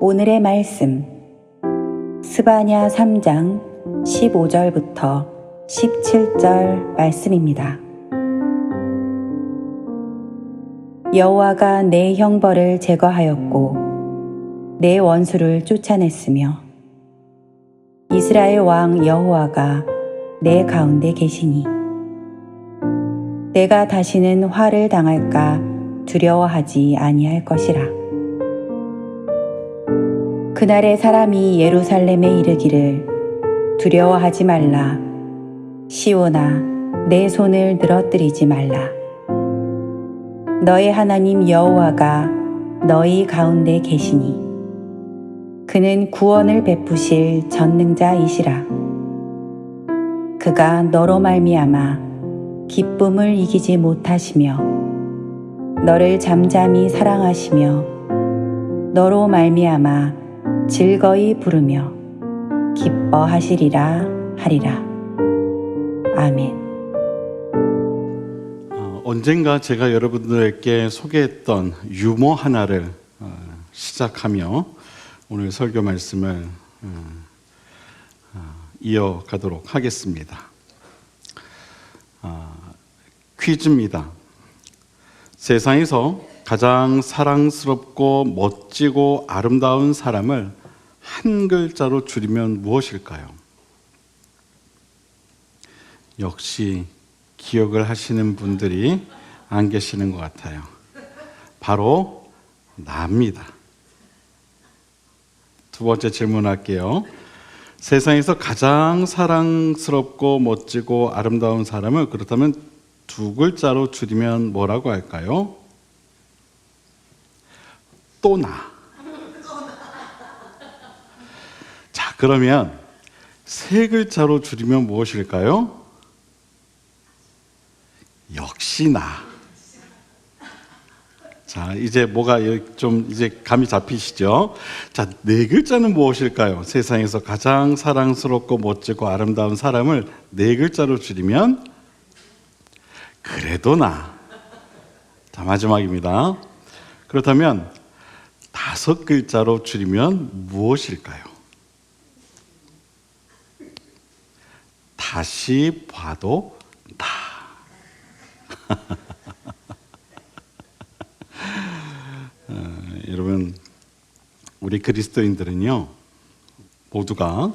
오늘의 말씀 스바냐 3장 15절부터 17절 말씀입니다. 여호와가 내 형벌을 제거하였고 내 원수를 쫓아냈으며 이스라엘 왕 여호와가 내 가운데 계시니 내가 다시는 화를 당할까 두려워하지 아니할 것이라. 그날에 사람이 예루살렘에 이르기를 두려워하지 말라. 시온아 내 손을 늘어뜨리지 말라. 너의 하나님 여호와가 너희 가운데 계시니 그는 구원을 베푸실 전능자이시라. 그가 너로 말미암아 기쁨을 이기지 못하시며 너를 잠잠히 사랑하시며 너로 말미암아 즐거이 부르며 기뻐하시리라 하리라. 아멘. 언젠가 제가 여러분들에게 소개했던 유머 하나를 시작하며 오늘 설교 말씀을 이어가도록 하겠습니다. 퀴즈입니다. 세상에서 가장 사랑스럽고 멋지고 아름다운 사람을 한 글자로 줄이면 무엇일까요? 역시 기억을 하시는 분들이 안 계시는 것 같아요. 바로 나입니다. 두 번째 질문할게요. 세상에서 가장 사랑스럽고 멋지고 아름다운 사람을 그렇다면 두 글자로 줄이면 뭐라고 할까요? 또 나. 자, 그러면 세 글자로 줄이면 무엇일까요? 역시 나. 자, 이제 뭐가 좀 이제 감이 잡히시죠? 자, 네 글자는 무엇일까요? 세상에서 가장 사랑스럽고 멋지고 아름다운 사람을 네 글자로 줄이면 그래도 나. 자, 마지막입니다. 그렇다면 다섯 글자로 줄이면 무엇일까요? 다시 봐도 나. 여러분, 우리 그리스도인들은요, 모두가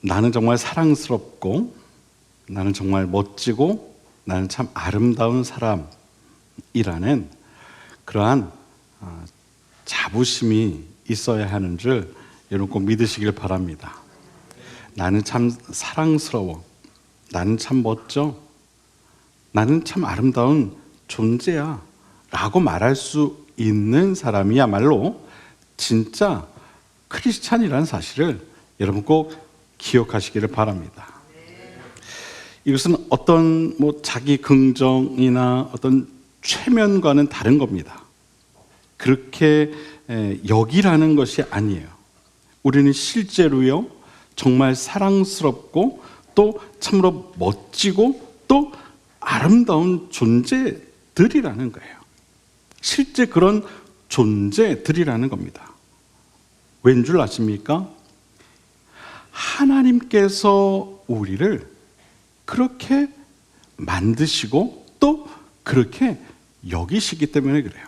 나는 정말 사랑스럽고 나는 정말 멋지고 나는 참 아름다운 사람이라는 그러한 자부심이 있어야 하는 줄 여러분 꼭 믿으시길 바랍니다. 나는 참 사랑스러워. 나는 참 멋져. 나는 참 아름다운 존재야 라고 말할 수 있는 사람이야말로 진짜 크리스찬이라는 사실을 여러분 꼭 기억하시기를 바랍니다. 이것은 어떤 자기 긍정이나 어떤 최면과는 다른 겁니다. 그렇게 여기라는 것이 아니에요. 우리는 실제로요, 정말 사랑스럽고 또 참으로 멋지고 또 아름다운 존재들이라는 거예요. 실제 그런 존재들이라는 겁니다. 왠 줄 아십니까? 하나님께서 우리를 그렇게 만드시고 또 그렇게 여기시기 때문에 그래요.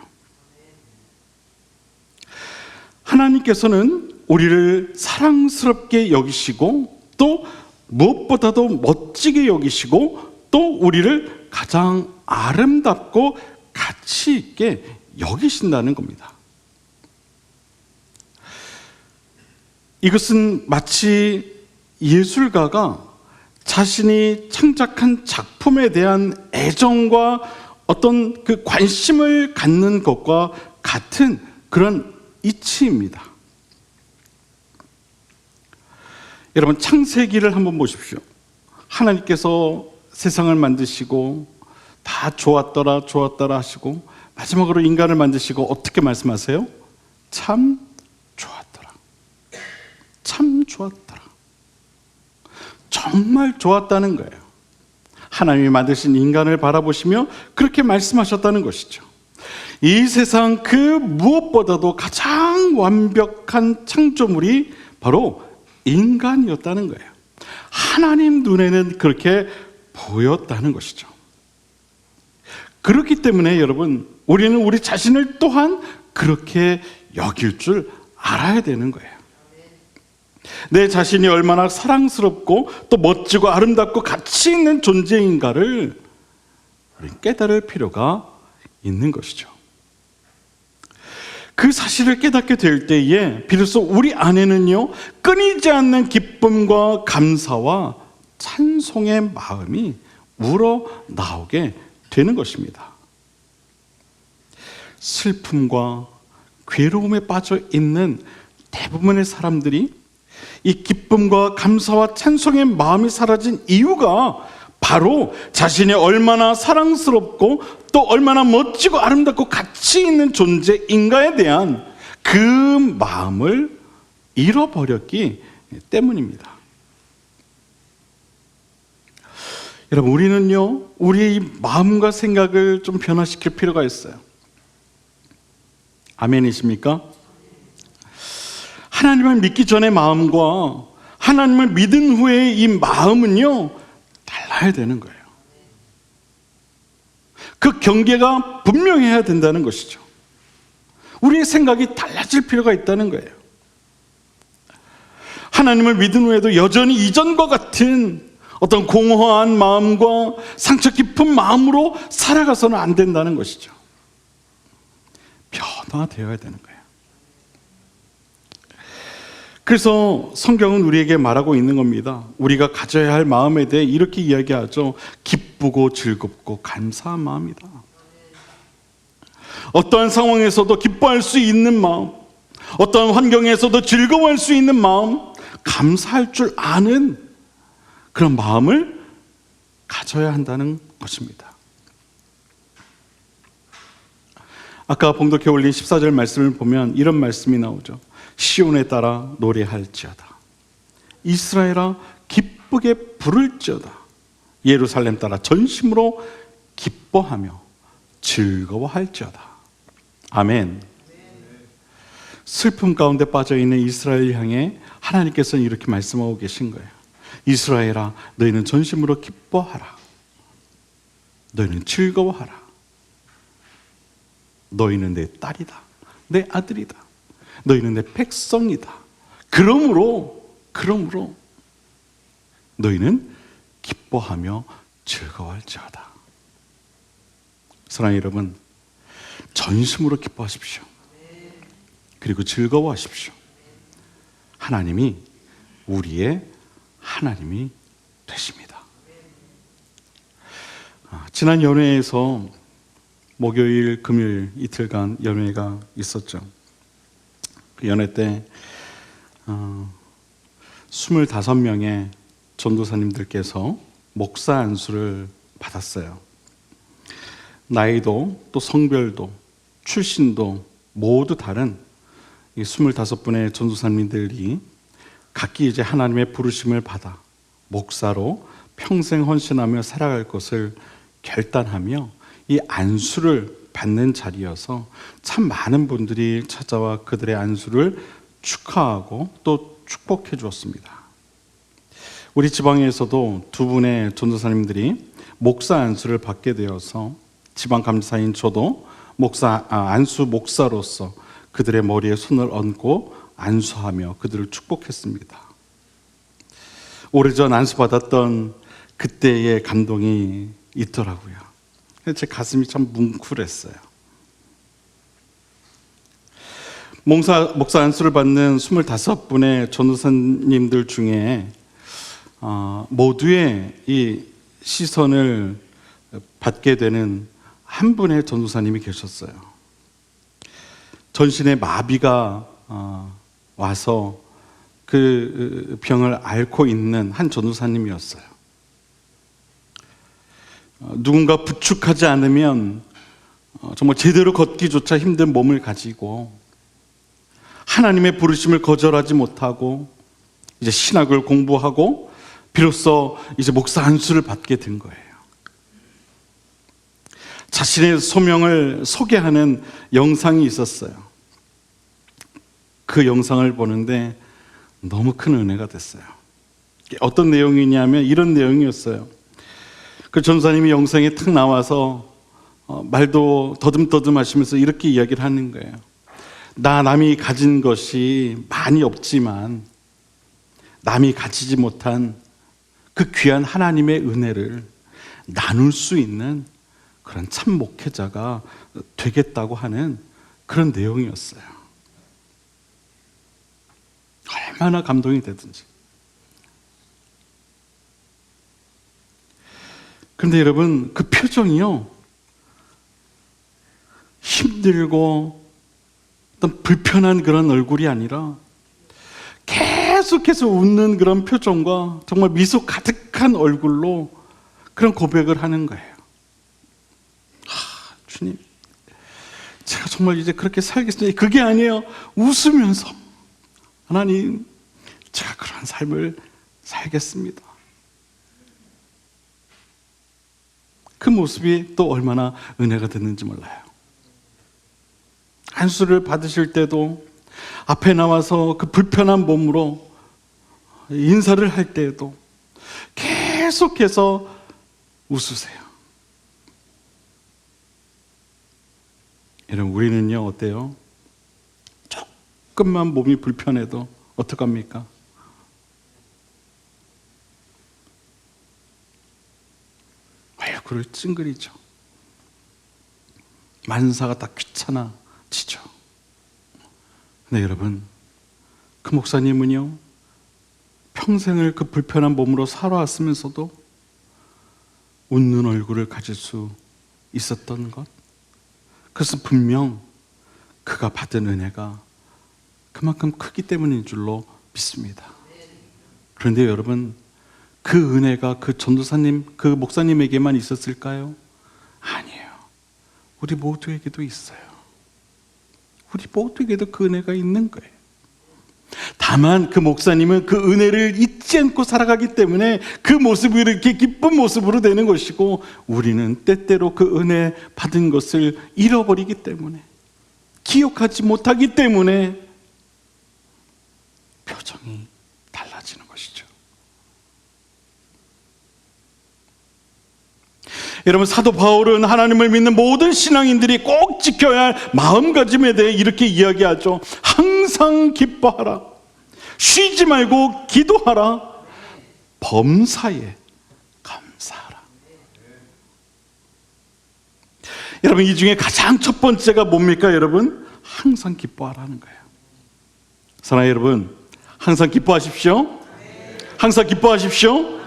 하나님께서는 우리를 사랑스럽게 여기시고 또 무엇보다도 멋지게 여기시고 또 우리를 가장 아름답고 가치 있게 여기신다는 겁니다. 이것은 마치 예술가가 자신이 창작한 작품에 대한 애정과 어떤 그 관심을 갖는 것과 같은 그런 이치입니다. 여러분, 창세기를 한번 보십시오. 하나님께서 세상을 만드시고 다 좋았더라 하시고 마지막으로 인간을 만드시고 어떻게 말씀하세요? 참 좋았더라. 참 좋았더라. 정말 좋았다는 거예요. 하나님이 만드신 인간을 바라보시며 그렇게 말씀하셨다는 것이죠. 이 세상 그 무엇보다도 가장 완벽한 창조물이 바로 인간이었다는 거예요. 하나님 눈에는 그렇게 보였다는 것이죠. 그렇기 때문에 여러분, 우리는 우리 자신을 또한 그렇게 여길 줄 알아야 되는 거예요. 내 자신이 얼마나 사랑스럽고 또 멋지고 아름답고 가치 있는 존재인가를 우리는 깨달을 필요가 있는 것이죠. 그 사실을 깨닫게 될 때에 비로소 우리 안에는요, 끊이지 않는 기쁨과 감사와 찬송의 마음이 우러나오게 되는 것입니다. 슬픔과 괴로움에 빠져 있는 대부분의 사람들이 이 기쁨과 감사와 찬송의 마음이 사라진 이유가 바로 자신이 얼마나 사랑스럽고 또 얼마나 멋지고 아름답고 가치 있는 존재인가에 대한 그 마음을 잃어버렸기 때문입니다. 여러분, 우리는요, 우리의 마음과 생각을 좀 변화시킬 필요가 있어요. 아멘이십니까? 하나님을 믿기 전의 마음과 하나님을 믿은 후의 이 마음은요, 달라야 되는 거예요. 그 경계가 분명해야 된다는 것이죠. 우리의 생각이 달라질 필요가 있다는 거예요. 하나님을 믿은 후에도 여전히 이전과 같은 어떤 공허한 마음과 상처 깊은 마음으로 살아가서는 안 된다는 것이죠. 변화되어야 되는 거예요. 그래서 성경은 우리에게 말하고 있는 겁니다. 우리가 가져야 할 마음에 대해 이렇게 이야기하죠. 기쁘고 즐겁고 감사한 마음이다. 어떠한 상황에서도 기뻐할 수 있는 마음, 어떠한 환경에서도 즐거워할 수 있는 마음, 감사할 줄 아는 그런 마음을 가져야 한다는 것입니다. 아까 봉독해 올린 14절 말씀을 보면 이런 말씀이 나오죠. 시온에 따라 노래할지어다. 이스라엘아 기쁘게 부를지어다. 예루살렘 따라 전심으로 기뻐하며 즐거워할지어다. 아멘. 슬픔 가운데 빠져있는 이스라엘 향해 하나님께서는 이렇게 말씀하고 계신 거예요. 이스라엘아 너희는 전심으로 기뻐하라. 너희는 즐거워하라. 너희는 내 딸이다. 내 아들이다. 너희는 내 백성이다. 그러므로 너희는 기뻐하며 즐거워할지어다. 사랑하는 여러분, 전심으로 기뻐하십시오. 그리고 즐거워하십시오. 하나님이 우리의 하나님이 되십니다. 지난 연회에서 목요일, 금요일 이틀간 연회가 있었죠. 그 연회 때 25명의 전도사님들께서 목사 안수를 받았어요. 나이도 또 성별도 출신도 모두 다른 이 25분의 전도사님들이 각기 이제 하나님의 부르심을 받아 목사로 평생 헌신하며 살아갈 것을 결단하며 이 안수를 받는 자리여서 참 많은 분들이 찾아와 그들의 안수를 축하하고 또 축복해 주었습니다. 우리 지방에서도 두 분의 전도사님들이 목사 안수를 받게 되어서 지방 감사인 저도 안수 목사로서 그들의 머리에 손을 얹고 안수하며 그들을 축복했습니다. 오래전 안수 받았던 그때의 감동이 있더라고요. 제 가슴이 참 뭉클했어요. 목사 안수를 받는 25분의 전도사님들 중에 모두의 이 시선을 받게 되는 한 분의 전도사님이 계셨어요. 전신에 마비가 와서 그 병을 앓고 있는 한 전도사님이었어요. 누군가 부축하지 않으면 정말 제대로 걷기조차 힘든 몸을 가지고 하나님의 부르심을 거절하지 못하고 이제 신학을 공부하고 비로소 이제 목사 안수를 받게 된 거예요. 자신의 소명을 소개하는 영상이 있었어요. 그 영상을 보는데 너무 큰 은혜가 됐어요. 어떤 내용이냐면 이런 내용이었어요. 그 전사님이 영상에 탁 나와서 말도 더듬더듬 하시면서 이렇게 이야기를 하는 거예요. 남이 가진 것이 많이 없지만 남이 가지지 못한 그 귀한 하나님의 은혜를 나눌 수 있는 그런 참 목회자가 되겠다고 하는 그런 내용이었어요. 얼마나 감동이 되든지. 그런데 여러분, 그 표정이요, 힘들고 어떤 불편한 그런 얼굴이 아니라 계속해서 웃는 그런 표정과 정말 미소 가득한 얼굴로 그런 고백을 하는 거예요. 주님, 제가 정말 이제 그렇게 살겠습니다. 그게 아니에요. 웃으면서, 하나님, 제가 그런 삶을 살겠습니다. 그 모습이 또 얼마나 은혜가 됐는지 몰라요. 안수를 받으실 때도 앞에 나와서 그 불편한 몸으로 인사를 할 때에도 계속해서 웃으세요. 여러분, 우리는요, 어때요? 조금만 몸이 불편해도 어떡합니까? 얼굴을 찡그리죠. 만사가 다 귀찮아지죠. 근데 여러분, 그 목사님은요, 평생을 그 불편한 몸으로 살아왔으면서도 웃는 얼굴을 가질 수 있었던 것, 그래서 분명 그가 받은 은혜가 그만큼 크기 때문인 줄로 믿습니다. 그런데 여러분, 그 은혜가 그 전도사님, 그 목사님에게만 있었을까요? 아니에요. 우리 모두에게도 있어요. 우리 모두에게도 그 은혜가 있는 거예요. 다만 그 목사님은 그 은혜를 잊지 않고 살아가기 때문에 그 모습이 이렇게 기쁜 모습으로 되는 것이고, 우리는 때때로 그 은혜 받은 것을 잃어버리기 때문에, 기억하지 못하기 때문에 표정이 달라지는 것이죠. 여러분, 사도 바울은 하나님을 믿는 모든 신앙인들이 꼭 지켜야 할 마음가짐에 대해 이렇게 이야기하죠. 항상 기뻐하라, 쉬지 말고 기도하라, 범사에 감사하라. 여러분, 이 중에 가장 첫 번째가 뭡니까? 여러분, 항상 기뻐하라는 거예요. 사랑하는 여러분, 항상 기뻐하십시오. 항상 기뻐하십시오.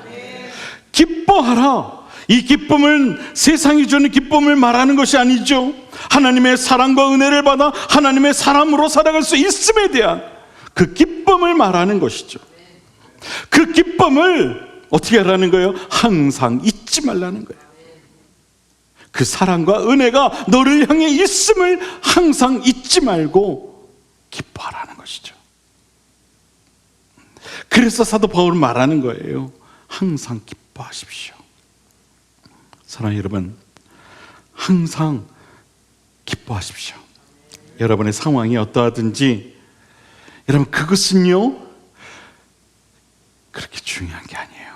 기뻐하라. 이 기쁨은 세상이 주는 기쁨을 말하는 것이 아니죠. 하나님의 사랑과 은혜를 받아 하나님의 사람으로 살아갈 수 있음에 대한 그 기쁨을 말하는 것이죠. 그 기쁨을 어떻게 하라는 거예요? 항상 잊지 말라는 거예요. 그 사랑과 은혜가 너를 향해 있음을 항상 잊지 말고 기뻐하라는 것이죠. 그래서 사도 바울은 말하는 거예요. 항상 기뻐하십시오. 사랑하는 여러분, 항상 기뻐하십시오. 여러분의 상황이 어떠하든지, 여러분, 그것은요 그렇게 중요한 게 아니에요.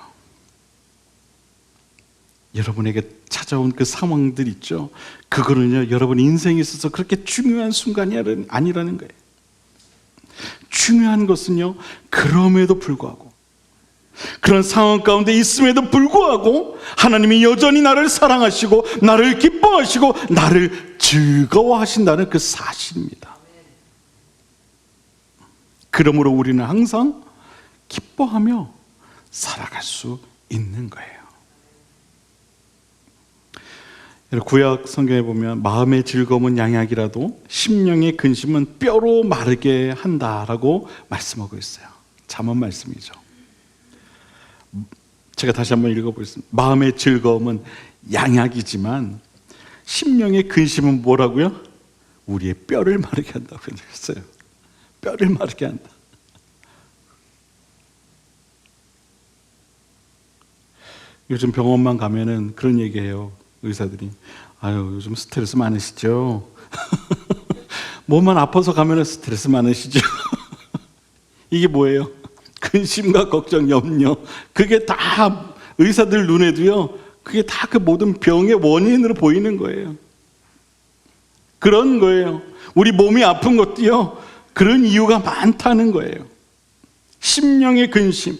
여러분에게 찾아온 그 상황들 있죠, 그거는요 여러분 인생에 있어서 그렇게 중요한 순간이 아니라는 거예요. 중요한 것은요, 그럼에도 불구하고, 그런 상황 가운데 있음에도 불구하고 하나님이 여전히 나를 사랑하시고 나를 기뻐하시고 나를 즐거워하신다는 그 사실입니다. 그러므로 우리는 항상 기뻐하며 살아갈 수 있는 거예요. 구약 성경에 보면 마음의 즐거움은 양약이라도 심령의 근심은 뼈로 마르게 한다라고 말씀하고 있어요. 잠언 말씀이죠. 제가 다시 한번 읽어보겠습니다. 마음의 즐거움은 양약이지만 심령의 근심은 뭐라고요? 우리의 뼈를 마르게 한다고 했어요. 뼈를 마르게 한다. 요즘 병원만 가면은 그런 얘기해요. 의사들이 아유, 요즘 스트레스 많으시죠? 몸만 아파서 가면 스트레스 많으시죠? 이게 뭐예요? 근심과 걱정, 염려. 그게 다 의사들 눈에도요, 그게 다 그 모든 병의 원인으로 보이는 거예요. 그런 거예요. 우리 몸이 아픈 것도요, 그런 이유가 많다는 거예요. 심령의 근심,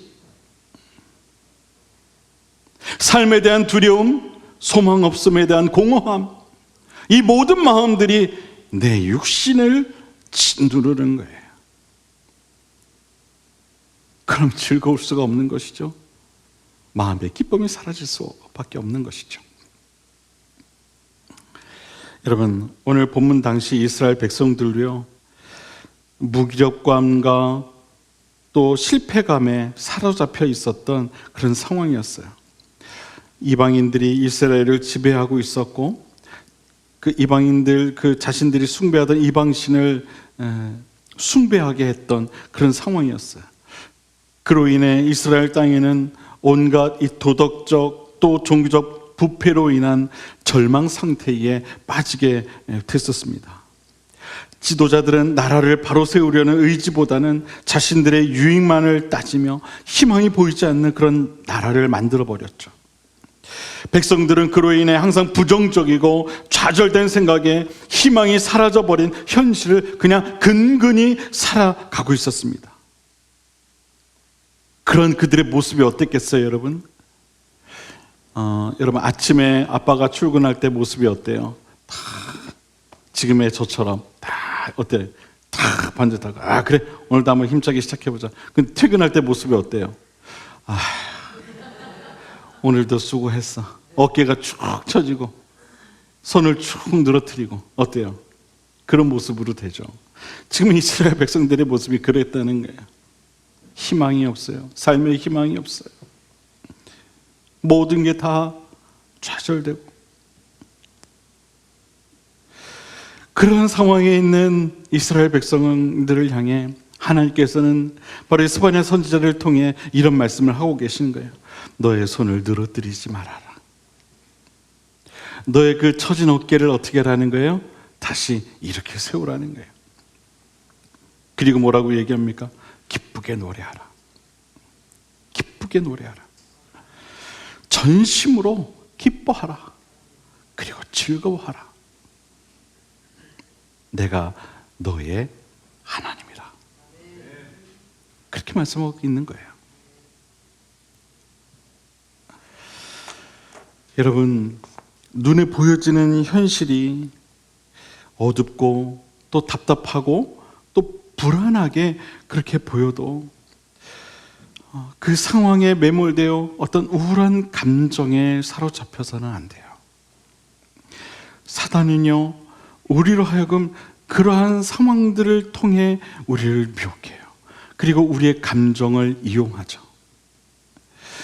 삶에 대한 두려움, 소망 없음에 대한 공허함, 이 모든 마음들이 내 육신을 짓누르는 거예요. 그럼 즐거울 수가 없는 것이죠. 마음의 기쁨이 사라질 수밖에 없는 것이죠. 여러분, 오늘 본문 당시 이스라엘 백성들도요, 무기력감과 또 실패감에 사로잡혀 있었던 그런 상황이었어요. 이방인들이 이스라엘을 지배하고 있었고, 그 이방인들, 그 자신들이 숭배하던 이방신을 숭배하게 했던 그런 상황이었어요. 그로 인해 이스라엘 땅에는 온갖 이 도덕적 또 종교적 부패로 인한 절망 상태에 빠지게 됐었습니다. 지도자들은 나라를 바로 세우려는 의지보다는 자신들의 유익만을 따지며 희망이 보이지 않는 그런 나라를 만들어 버렸죠. 백성들은 그로 인해 항상 부정적이고 좌절된 생각에 희망이 사라져버린 현실을 그냥 근근히 살아가고 있었습니다. 그런 그들의 모습이 어땠겠어요, 여러분? 여러분, 아침에 아빠가 출근할 때 모습이 어때요? 다 지금의 저처럼 다 어때요? 다 반듯하고, 아 그래, 오늘도 한번 힘차게 시작해보자. 근데 퇴근할 때 모습이 어때요? 아, 오늘도 수고했어. 어깨가 축 처지고 손을 축 늘어뜨리고, 어때요? 그런 모습으로 되죠. 지금 이스라엘 백성들의 모습이 그랬다는 거예요. 희망이 없어요. 삶에 희망이 없어요. 모든 게 다 좌절되고, 그런 상황에 있는 이스라엘 백성들을 향해 하나님께서는 바로 스바냐 선지자를 통해 이런 말씀을 하고 계신 거예요. 너의 손을 늘어뜨리지 말아라. 너의 그 처진 어깨를 어떻게 하라는 거예요? 다시 이렇게 세우라는 거예요. 그리고 뭐라고 얘기합니까? 기쁘게 노래하라. 기쁘게 노래하라. 전심으로 기뻐하라. 그리고 즐거워하라. 내가 너의 하나님이라. 그렇게 말씀하고 있는 거예요. 여러분, 눈에 보여지는 현실이 어둡고 또 답답하고 또 불안하게 그렇게 보여도 그 상황에 매몰되어 어떤 우울한 감정에 사로잡혀서는 안 돼요. 사단은요, 우리로 하여금 그러한 상황들을 통해 우리를 미혹해요. 그리고 우리의 감정을 이용하죠.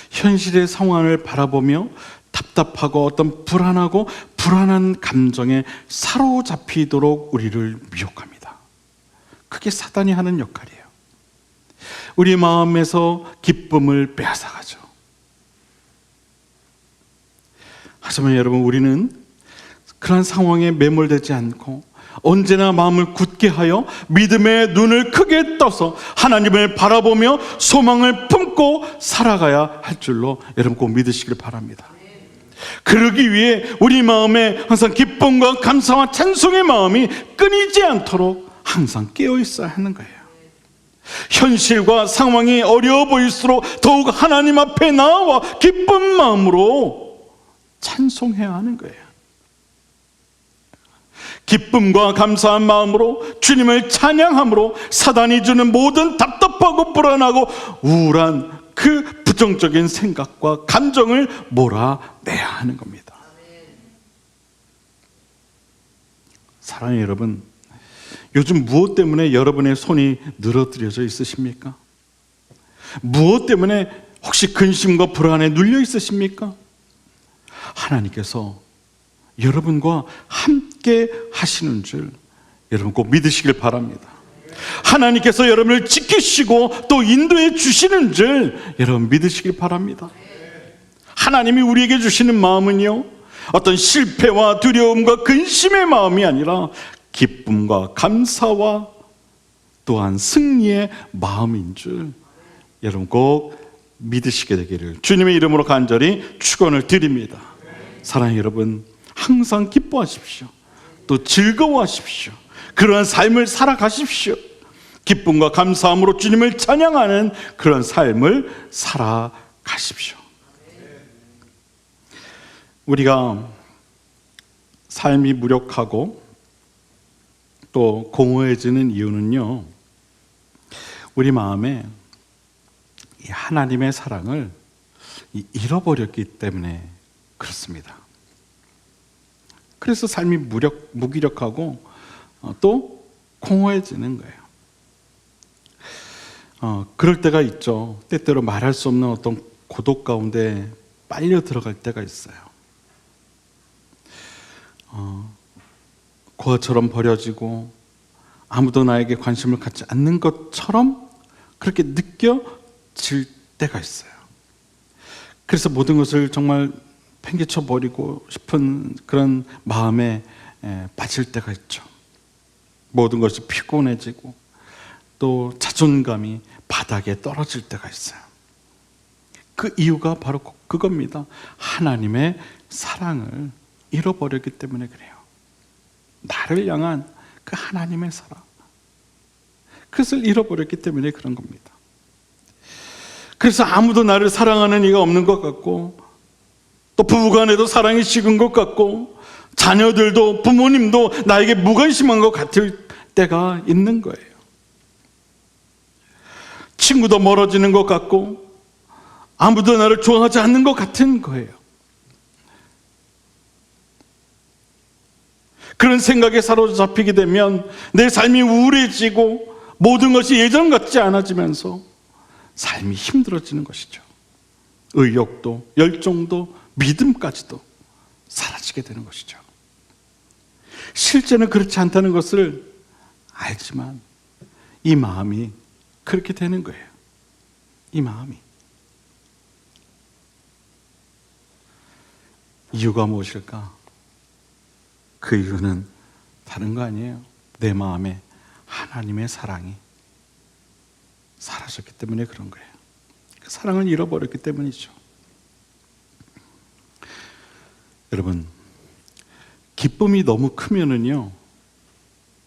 현실의 상황을 바라보며 답답하고 어떤 불안한 감정에 사로잡히도록 우리를 미혹합니다. 그게 사단이 하는 역할이에요. 우리 마음에서 기쁨을 빼앗아가죠. 하지만 여러분, 우리는 그런 상황에 매몰되지 않고 언제나 마음을 굳게 하여 믿음의 눈을 크게 떠서 하나님을 바라보며 소망을 품고 살아가야 할 줄로 여러분 꼭 믿으시길 바랍니다. 그러기 위해 우리 마음에 항상 기쁨과 감사와 찬송의 마음이 끊이지 않도록 항상 깨어 있어야 하는 거예요. 현실과 상황이 어려워 보일수록 더욱 하나님 앞에 나와 기쁜 마음으로 찬송해야 하는 거예요. 기쁨과 감사한 마음으로 주님을 찬양함으로 사단이 주는 모든 답답하고 불안하고 우울한 그 부정적인 생각과 감정을 몰아내야 하는 겁니다. 사랑하는 여러분, 요즘 무엇 때문에 여러분의 손이 늘어뜨려져 있으십니까? 무엇 때문에 혹시 근심과 불안에 눌려 있으십니까? 하나님께서 여러분과 함께 하시는 줄 여러분 꼭 믿으시길 바랍니다. 하나님께서 여러분을 지키시고 또 인도해 주시는 줄 여러분 믿으시길 바랍니다. 하나님이 우리에게 주시는 마음은요, 어떤 실패와 두려움과 근심의 마음이 아니라 기쁨과 감사와 또한 승리의 마음인 줄 여러분 꼭 믿으시게 되기를 주님의 이름으로 간절히 축원을 드립니다. 사랑하는 여러분, 항상 기뻐하십시오. 또 즐거워하십시오. 그러한 삶을 살아가십시오. 기쁨과 감사함으로 주님을 찬양하는 그런 삶을 살아가십시오. 우리가 삶이 무력하고 또 공허해지는 이유는요, 우리 마음에 이 하나님의 사랑을 잃어버렸기 때문에 그렇습니다. 그래서 삶이 무기력하고 또 공허해지는 거예요. 그럴 때가 있죠. 때때로 말할 수 없는 어떤 고독 가운데 빨려 들어갈 때가 있어요. 고아처럼 버려지고 아무도 나에게 관심을 갖지 않는 것처럼 그렇게 느껴질 때가 있어요. 그래서 모든 것을 정말 팽개쳐 버리고 싶은 그런 마음에 빠질 때가 있죠. 모든 것이 피곤해지고 또 자존감이 바닥에 떨어질 때가 있어요. 그 이유가 바로 그겁니다. 하나님의 사랑을 잃어버렸기 때문에 그래요. 나를 향한 그 하나님의 사랑, 그것을 잃어버렸기 때문에 그런 겁니다. 그래서 아무도 나를 사랑하는 이가 없는 것 같고, 또 부부간에도 사랑이 식은 것 같고, 자녀들도 부모님도 나에게 무관심한 것 같을 때가 있는 거예요. 친구도 멀어지는 것 같고 아무도 나를 좋아하지 않는 것 같은 거예요. 그런 생각에 사로잡히게 되면 내 삶이 우울해지고 모든 것이 예전 같지 않아지면서 삶이 힘들어지는 것이죠. 의욕도 열정도 믿음까지도 사라지게 되는 것이죠. 실제는 그렇지 않다는 것을 알지만 이 마음이 그렇게 되는 거예요. 이 마음이. 이유가 무엇일까? 그 이유는 다른 거 아니에요. 내 마음에 하나님의 사랑이 사라졌기 때문에 그런 거예요. 그 사랑을 잃어버렸기 때문이죠. 여러분, 기쁨이 너무 크면은요,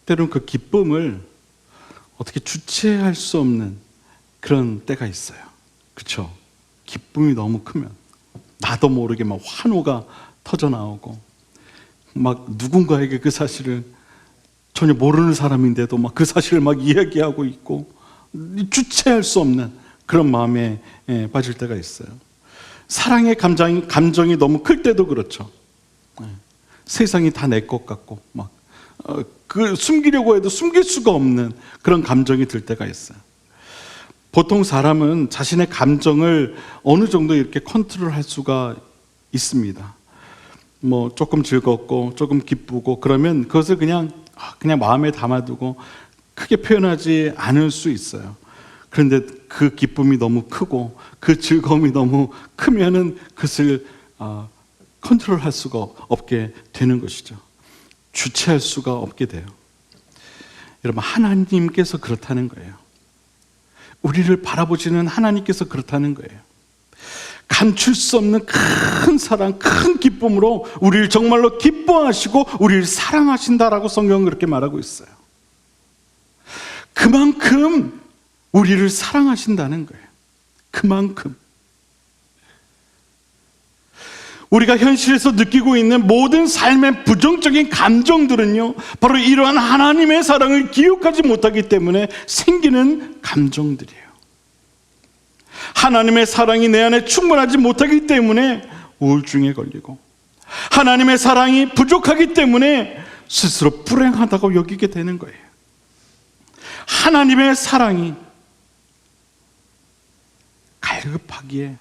때로는 그 기쁨을 어떻게 주체할 수 없는 그런 때가 있어요. 그렇죠? 기쁨이 너무 크면 나도 모르게 막 환호가 터져 나오고 막 누군가에게 그 사실을 전혀 모르는 사람인데도 막 그 사실을 막 이야기하고 있고 주체할 수 없는 그런 마음에 빠질 때가 있어요. 사랑의 감정이 너무 클 때도 그렇죠. 세상이 다 내 것 같고 막 그 숨기려고 해도 숨길 수가 없는 그런 감정이 들 때가 있어요. 보통 사람은 자신의 감정을 어느 정도 이렇게 컨트롤할 수가 있습니다. 뭐 조금 즐겁고 조금 기쁘고 그러면 그것을 그냥 마음에 담아두고 크게 표현하지 않을 수 있어요. 그런데 그 기쁨이 너무 크고 그 즐거움이 너무 크면은 그것을 컨트롤할 수가 없게 되는 것이죠. 주체할 수가 없게 돼요. 여러분, 하나님께서 그렇다는 거예요. 우리를 바라보시는 하나님께서 그렇다는 거예요. 감출 수 없는 큰 사랑, 큰 기쁨으로 우리를 정말로 기뻐하시고 우리를 사랑하신다라고 성경은 그렇게 말하고 있어요. 그만큼 우리를 사랑하신다는 거예요. 그만큼. 우리가 현실에서 느끼고 있는 모든 삶의 부정적인 감정들은요, 바로 이러한 하나님의 사랑을 기억하지 못하기 때문에 생기는 감정들이에요. 하나님의 사랑이 내 안에 충분하지 못하기 때문에 우울증에 걸리고, 하나님의 사랑이 부족하기 때문에 스스로 불행하다고 여기게 되는 거예요. 하나님의 사랑이 갈급하기에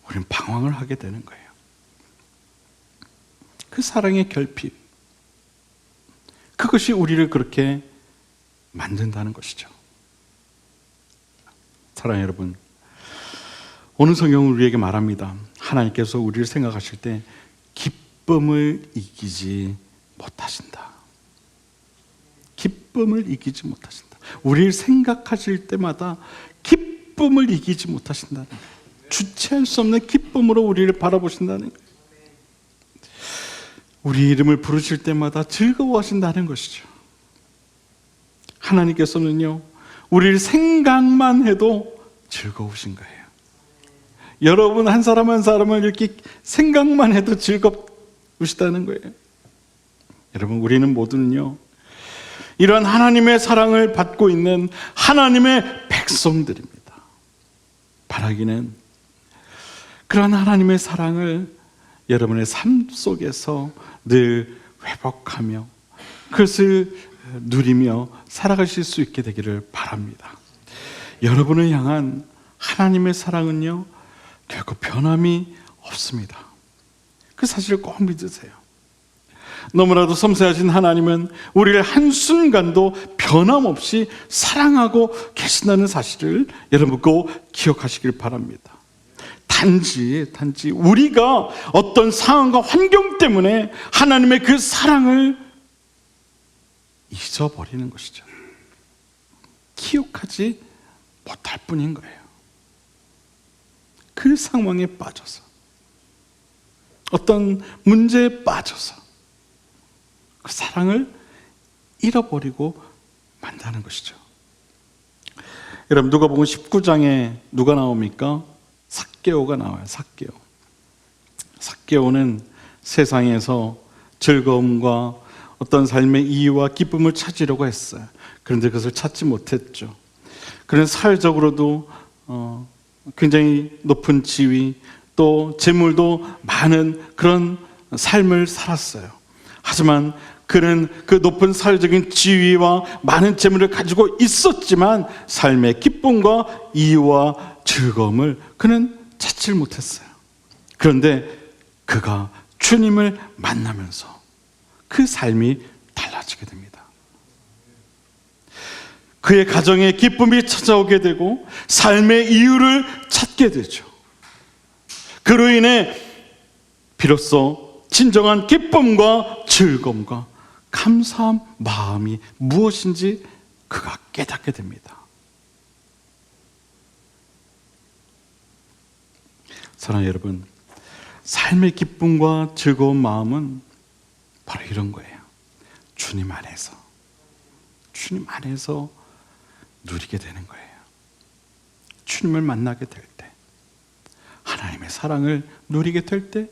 우리는 방황을 하게 되는 거예요. 그 사랑의 결핍, 그것이 우리를 그렇게 만든다는 것이죠. 사랑하는 여러분, 오늘 성경은 우리에게 말합니다. 하나님께서 우리를 생각하실 때 기쁨을 이기지 못하신다. 기쁨을 이기지 못하신다. 우리를 생각하실 때마다 기쁨을 이기지 못하신다는 거예요. 주체할 수 없는 기쁨으로 우리를 바라보신다는 거예요. 우리 이름을 부르실 때마다 즐거워하신다는 것이죠. 하나님께서는요, 우리를 생각만 해도 즐거우신 거예요. 여러분 한 사람 한 사람을 이렇게 생각만 해도 즐겁으시다는 거예요. 여러분, 우리는 모두는요, 이런 하나님의 사랑을 받고 있는 하나님의 백성들입니다. 바라기는 그런 하나님의 사랑을 여러분의 삶 속에서 늘 회복하며 그것을 누리며 살아가실 수 있게 되기를 바랍니다. 여러분을 향한 하나님의 사랑은요, 결코 변함이 없습니다. 그 사실을 꼭 믿으세요. 너무나도 섬세하신 하나님은 우리를 한순간도 변함없이 사랑하고 계신다는 사실을 여러분 꼭 기억하시길 바랍니다. 단지 우리가 어떤 상황과 환경 때문에 하나님의 그 사랑을 잊어버리는 것이죠. 기억하지 못할 뿐인 거예요. 그 상황에 빠져서, 어떤 문제에 빠져서 그 사랑을 잃어버리고 만다는 것이죠. 여러분, 누가복음 19장에 누가 나옵니까? 삭개오가 나와요. 삭개오는 세상에서 즐거움과 어떤 삶의 이유와 기쁨을 찾으려고 했어요. 그런데 그것을 찾지 못했죠. 그런 사회적으로도 굉장히 높은 지위, 또 재물도 많은 그런 삶을 살았어요. 하지만 그는 그 높은 사회적인 지위와 많은 재물을 가지고 있었지만 삶의 기쁨과 이유와 즐거움을 그는 찾지 못했어요. 그런데 그가 주님을 만나면서 그 삶이 달라지게 됩니다. 그의 가정에 기쁨이 찾아오게 되고 삶의 이유를 찾게 되죠. 그로 인해 비로소 진정한 기쁨과 즐거움과 감사한 마음이 무엇인지 그가 깨닫게 됩니다. 사랑하는 여러분, 삶의 기쁨과 즐거운 마음은 바로 이런 거예요. 주님 안에서 누리게 되는 거예요. 주님을 만나게 될 때, 하나님의 사랑을 누리게 될 때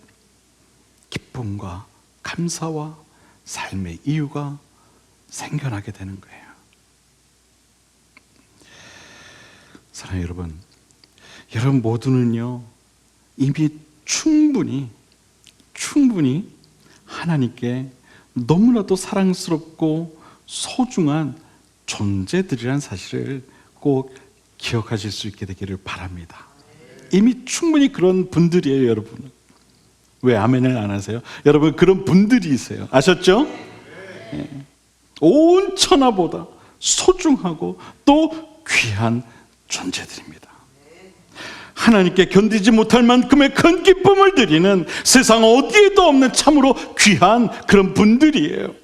기쁨과 감사와 삶의 이유가 생겨나게 되는 거예요. 사랑하는 여러분 모두는요, 이미 충분히 하나님께 너무나도 사랑스럽고 소중한 존재들이란 사실을 꼭 기억하실 수 있게 되기를 바랍니다. 이미 충분히 그런 분들이에요, 여러분. 왜 아멘을 안 하세요? 여러분, 그런 분들이세요. 아셨죠? 네. 온 천하보다 소중하고 또 귀한 존재들입니다. 하나님께 견디지 못할 만큼의 큰 기쁨을 드리는 세상 어디에도 없는 참으로 귀한 그런 분들이에요.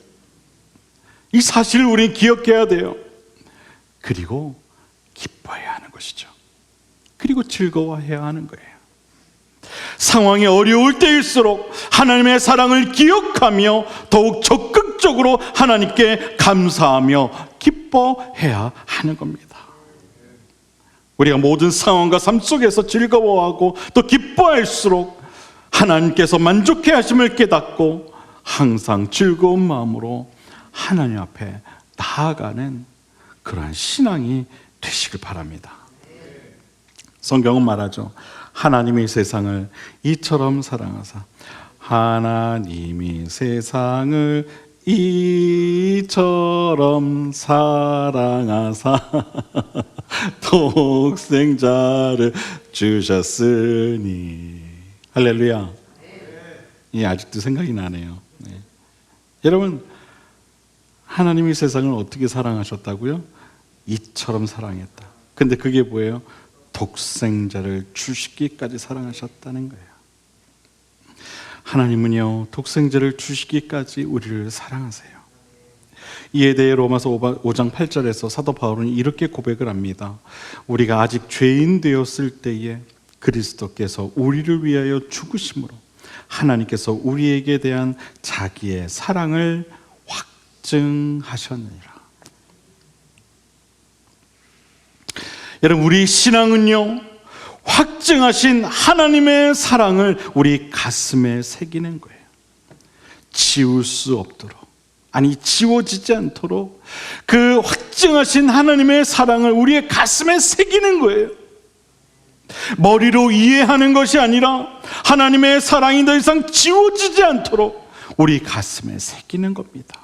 이 사실을 우리는 기억해야 돼요. 그리고 기뻐해야 하는 것이죠. 그리고 즐거워해야 하는 거예요. 상황이 어려울 때일수록 하나님의 사랑을 기억하며 더욱 적극적으로 하나님께 감사하며 기뻐해야 하는 겁니다. 우리가 모든 상황과 삶 속에서 즐거워하고 또 기뻐할수록 하나님께서 만족해 하심을 깨닫고 항상 즐거운 마음으로 하나님 앞에 나아가는 그러한 신앙이 되시길 바랍니다. 성경은 말하죠. 하나님이 세상을 이처럼 사랑하사, 하나님이 세상을 이처럼 사랑하사 독생자를 주셨으니. 할렐루야. 예, 아직도 생각이 나네요. 네. 여러분, 하나님이 세상을 어떻게 사랑하셨다고요? 이처럼 사랑했다. 근데 그게 뭐예요? 독생자를 주시기까지 사랑하셨다는 거예요. 하나님은요, 독생자를 주시기까지 우리를 사랑하세요. 이에 대해 로마서 5장 8절에서 사도 바울은 이렇게 고백을 합니다. 우리가 아직 죄인 되었을 때에 그리스도께서 우리를 위하여 죽으심으로 하나님께서 우리에게 대한 자기의 사랑을 확증하셨느니라. 여러분, 우리 신앙은요, 확증하신 하나님의 사랑을 우리 가슴에 새기는 거예요. 지울 수 없도록, 아니 지워지지 않도록 그 확증하신 하나님의 사랑을 우리의 가슴에 새기는 거예요. 머리로 이해하는 것이 아니라 하나님의 사랑이 더 이상 지워지지 않도록 우리 가슴에 새기는 겁니다.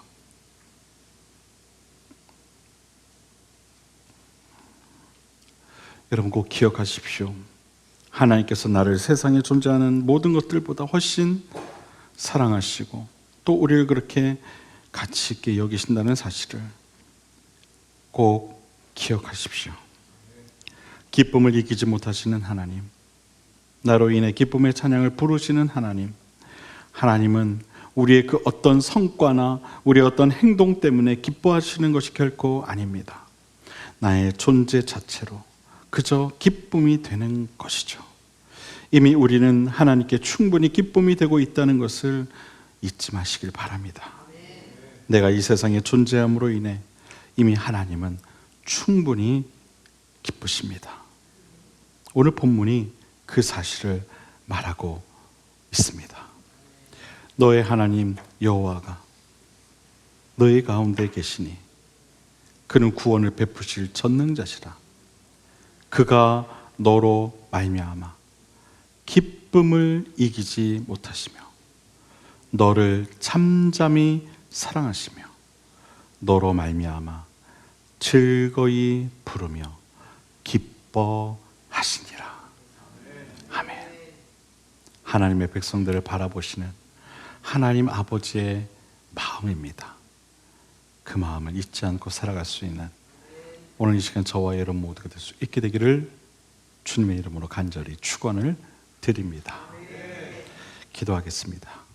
여러분, 꼭 기억하십시오. 하나님께서 나를 세상에 존재하는 모든 것들보다 훨씬 사랑하시고 또 우리를 그렇게 가치 있게 여기신다는 사실을 꼭 기억하십시오. 기쁨을 이기지 못하시는 하나님, 나로 인해 기쁨의 찬양을 부르시는 하나님, 하나님은 우리의 그 어떤 성과나 우리의 어떤 행동 때문에 기뻐하시는 것이 결코 아닙니다. 나의 존재 자체로 그저 기쁨이 되는 것이죠. 이미 우리는 하나님께 충분히 기쁨이 되고 있다는 것을 잊지 마시길 바랍니다. 내가 이 세상에 존재함으로 인해 이미 하나님은 충분히 기쁘십니다. 오늘 본문이 그 사실을 말하고 있습니다. 너의 하나님 여호와가 너희 가운데 계시니 그는 구원을 베푸실 전능자시라. 그가 너로 말미암아 기쁨을 이기지 못하시며 너를 참잠히 사랑하시며 너로 말미암아 즐거이 부르며 기뻐하시니라. 아멘. 하나님의 백성들을 바라보시는 하나님 아버지의 마음입니다. 그 마음을 잊지 않고 살아갈 수 있는 오늘 이 시간 저와 여러분 모두가 될 수 있게 되기를 주님의 이름으로 간절히 축원을 드립니다. 기도하겠습니다.